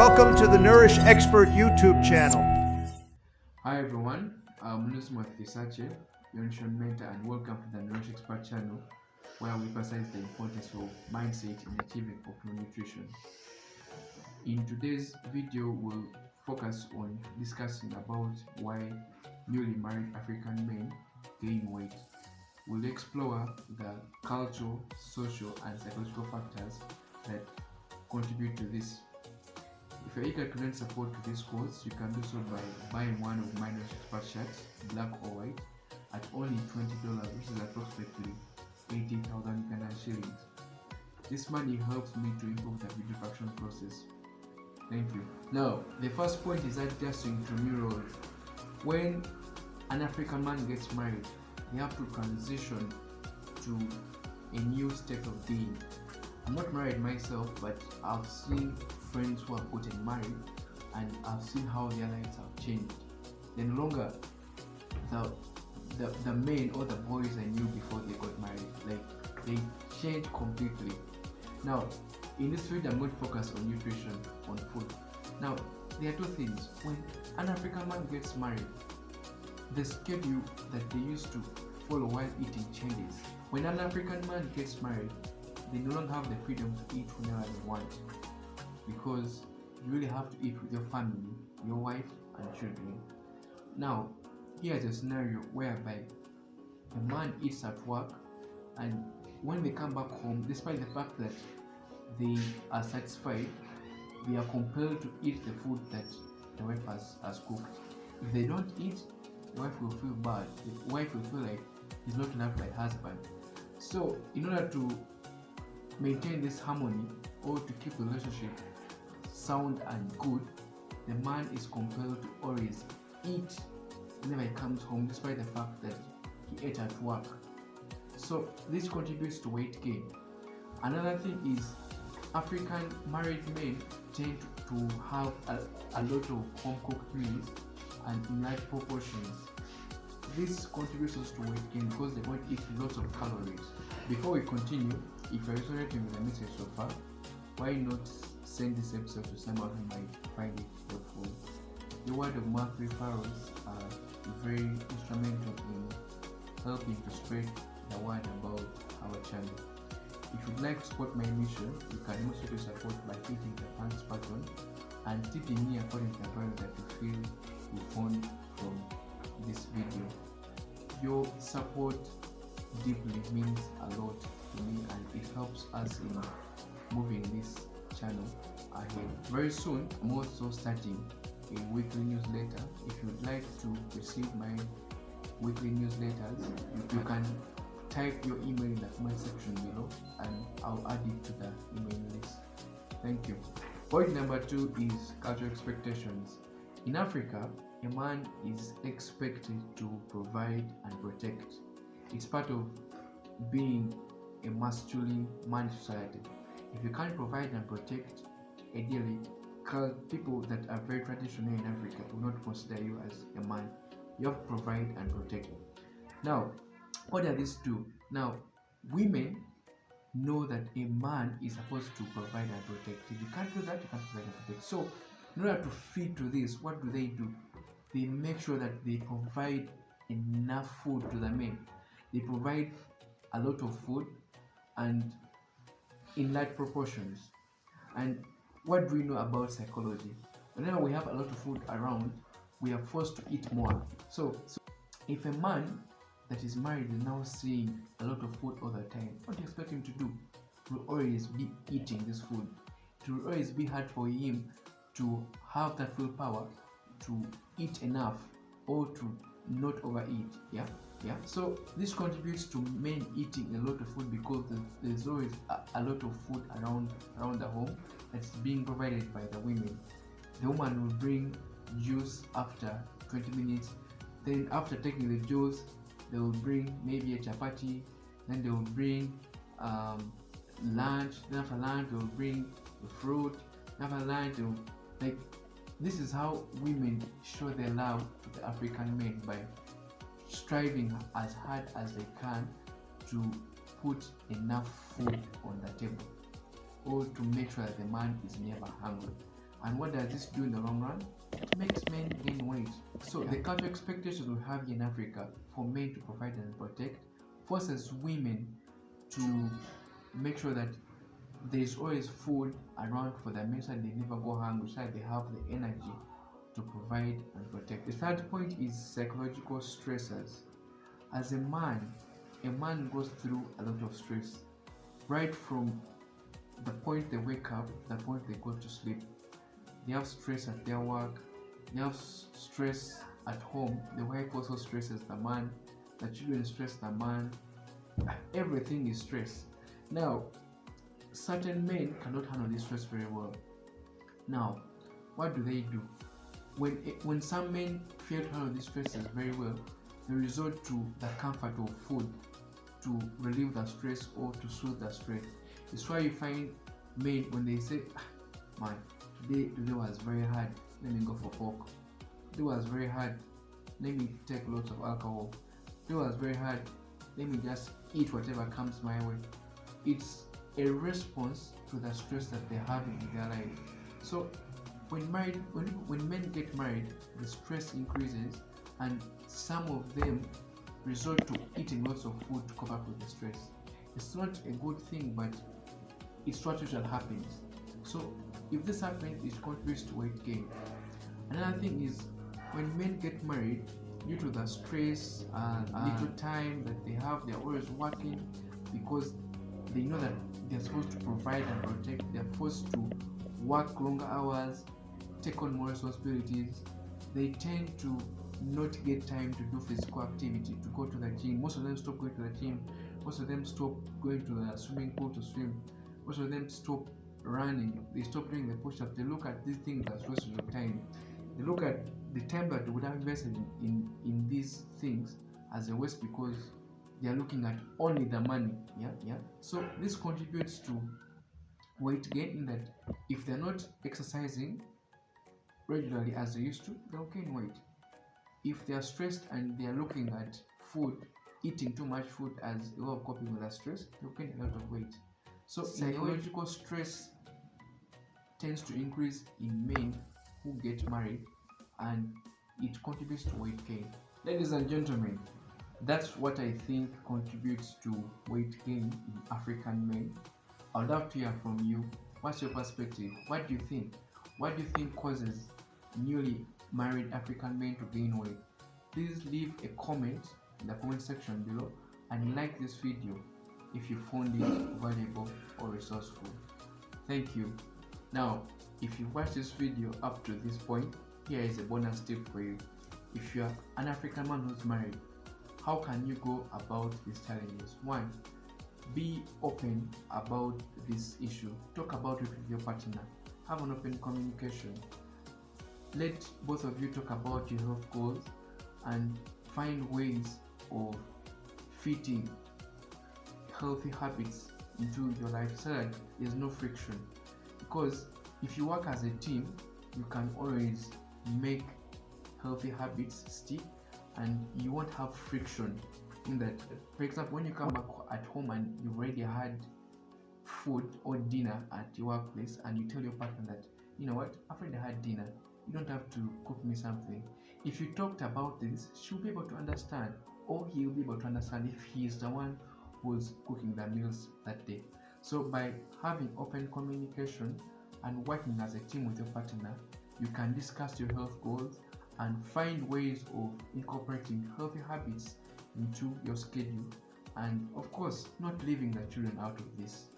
Welcome to the Nourish Expert YouTube channel. Hi everyone, I'm Nusmat Kisache, your nutrition mentor, and welcome to the Nourish Expert channel, where we emphasize the importance of mindset in achieving optimal nutrition. In today's video, we'll focus on discussing about why newly married African men gain weight. We'll explore the cultural, social, and psychological factors that contribute to this. If you're eager to lend support to this course, you can do so by buying one of my Nourish Expert shirts, black or white, at only $20, which is approximately 80,000 Ghana shillings. This money helps me to improve the video production process. Thank you. Now, the first point is adjusting to new roles. When an African man gets married, they have to transition to a new state of being. I'm not married myself, but I've seen friends who have gotten married and I've seen how their lives have changed. They're no longer the men or the boys I knew before they got married. Like, they changed completely. Now, in this video, I'm going to focus on nutrition, on food. Now, there are two things. When an African man gets married, the schedule that they used to follow while eating changes. When an African man gets married, they no longer have the freedom to eat whenever they want, because you really have to eat with your family, your wife and children. Now, here's a scenario whereby a man eats at work, and when they come back home, despite the fact that they are satisfied, they are compelled to eat the food that the wife has cooked. If they don't eat, the wife will feel bad. The wife will feel like he's not loved by husband. So in order to maintain this harmony, or to keep the relationship sound and good, the man is compelled to always eat whenever he comes home, despite the fact that he ate at work. So this contributes to weight gain. Another thing is African married men tend to have a lot of home cooked meals and in large proportions. This contributes also to weight gain because they won't eat lots of calories. Before we continue, if you're resonating with the message so far, why not send this episode to someone who might find it helpful? The word of mouth referrals are very instrumental in helping to spread the word about our channel. If you'd like to support my mission, you can demonstrate your support by clicking the thanks button and tipping me according to the value that you feel you found from this video. Your support deeply means a lot to me, and it helps us in moving this channel ahead. Very soon, I'm also starting a weekly newsletter. If you'd like to receive my weekly newsletters, you can type your email in the comment section below and I'll add it to the email list. Thank you. Point number 2 is cultural expectations. In Africa, a man is expected to provide and protect. It's part of being a masculine man society. If you can't provide and protect, ideally, people that are very traditional in Africa will not consider you as a man. You have to provide and protect. Now, what does this do? Now, women know that a man is supposed to provide and protect. If you can't do that, you can't provide and protect. So, in order to fit to this, what do? They make sure that they provide enough food to the men. They provide a lot of food and in large proportions. And what do we know about psychology? Whenever we have a lot of food around, we are forced to eat more. So if a man that is married is now seeing a lot of food all the time, what do you expect him to do? He will always be eating this food. It will always be hard for him to have that willpower to eat enough or to not overeat. Yeah. So this contributes to men eating a lot of food because there's always a lot of food around the home that's being provided by the women. The woman will bring juice after 20 minutes. Then after taking the juice, they will bring maybe a chapati. Then they will bring lunch. Then after lunch, they will bring the fruit. After lunch, this is how women show their love to the African men, by striving as hard as they can to put enough food on the table, or to make sure that the man is never hungry. And what does this do in the long run? It makes men gain weight. So the cultural expectations we have in Africa for men to provide and protect forces women to make sure that there's always food around for them, so they never go hungry, so they have the energy to provide and protect. The third point is psychological stressors. As a man goes through a lot of stress right from the point they wake up, the point they go to sleep. They have stress at their work, they have stress at home. The wife also stresses the man, the children stress the man. Everything is stress. Now, certain men cannot handle this stress very well. Now, what do? When some men fail to handle these stresses very well, they resort to the comfort of food to relieve the stress or to soothe the stress. It's why you find men when they say, man, today was very hard, let me go for pork. Today was very hard, let me take lots of alcohol. Today was very hard, let me just eat whatever comes my way. It's a response to the stress that they're having in their life. So when men get married, the stress increases, and some of them resort to eating lots of food to cope up with the stress. It's not a good thing, but it's what usually happens. So if this happens, it contributes to weight gain. Another thing is when men get married, due to the stress and little time that they have, they're always working because they know that they're supposed to provide and protect. They're forced to work longer hours, take on more responsibilities. They tend to not get time to do physical activity, to go to the gym. Most of them stop going to the gym. Most of them stop going to the swimming pool to swim. Most of them stop running. They stop doing the push-ups. They look at these things as wastes of time. They look at the time that they would have invested in these things as a waste because they are looking at only the money. So this contributes to weight gain in that if they're not exercising regularly as they used to, they'll gain weight. If they are stressed and they are looking at food, eating too much food as a way of coping with that stress, they'll gain a lot of weight. So psychological stress tends to increase in men who get married, and it contributes to weight gain. Ladies and gentlemen, that's what I think contributes to weight gain in African men. I'd love to hear from you. What's your perspective? What do you think? What do you think causes newly married African men to gain weight? Please leave a comment in the comment section below and like this video if you found it valuable or resourceful. Thank you. Now, if you watched this video up to this point, here is a bonus tip for you. If you are an African man who's married, how can you go about these challenges? 1. Be open about this issue. Talk about it with your partner. Have an open communication. Let both of you talk about your health goals and find ways of fitting healthy habits into your life so that there's no friction. Because if you work as a team, you can always make healthy habits stick and you won't have friction in that. For example, when you come back at home and you've already had food or dinner at your workplace and you tell your partner that, you know what, I've already had dinner, you don't have to cook me something. If you talked about this, she'll be able to understand, or he'll be able to understand if he is the one who's cooking the meals that day. So by having open communication and working as a team with your partner, you can discuss your health goals and find ways of incorporating healthy habits into your schedule, and of course not leaving the children out of this.